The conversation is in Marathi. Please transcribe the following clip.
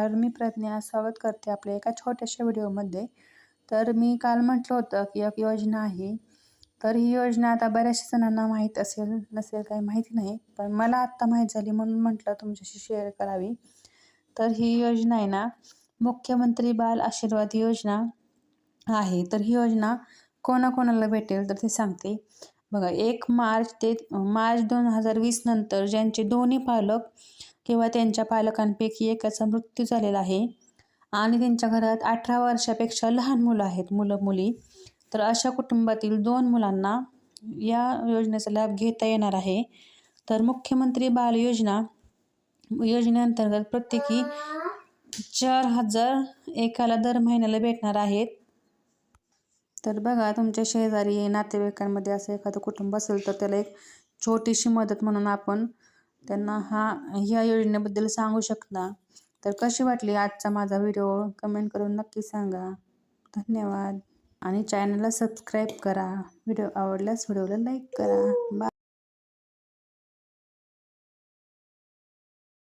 नमस्कार, मी प्रज्ञा स्वागत करते आपल्या एका छोट्याशा व्हिडिओमध्ये. तर मी काल म्हटलं होतं की एक योजना आहे. तर ही योजना आता बऱ्याचशा जणांना माहीत असेल नसेल काही माहिती नाही, पण मला आत्ता माहीत झाली म्हणून म्हटलं तुमच्याशी शेअर करावी. तर ही योजना आहे ना, मुख्यमंत्री बाल आशीर्वाद योजना आहे. तर ही योजना कोणाकोणाला भेटेल तर ते सांगते. बघा, 1 मार्च ते मार्च 2020 नंतर ज्यांचे दोन्ही पालक किंवा त्यांच्या पालकांपैकी एकाचा मृत्यू झालेला आहे आणि त्यांच्या घरात 18 वर्षापेक्षा लहान मुलं आहेत, मुलं-मुली, तर अशा कुटुंबातील 2 मुलांना या योजनेचा लाभ घेता येणार आहे. तर मुख्यमंत्री बाल योजनेअंतर्गत प्रत्येकी 4,000 एकाला दर महिन्याला भेटणार आहेत. तर बघा, तुमच्या शेजारी नातेवाईकांमध्ये असं एखादं कुटुंब असेल तर त्याला एक छोटीशी मदत म्हणून आपण त्यांना ह्या योजनेबद्दल सांगू शकता. तर कशी वाटली आजचा माझा व्हिडिओ कमेंट करून नक्की सांगा. धन्यवाद आणि चॅनलला सबस्क्राईब करा. व्हिडिओ आवडल्यास व्हिडिओला लाईक करा. बाय.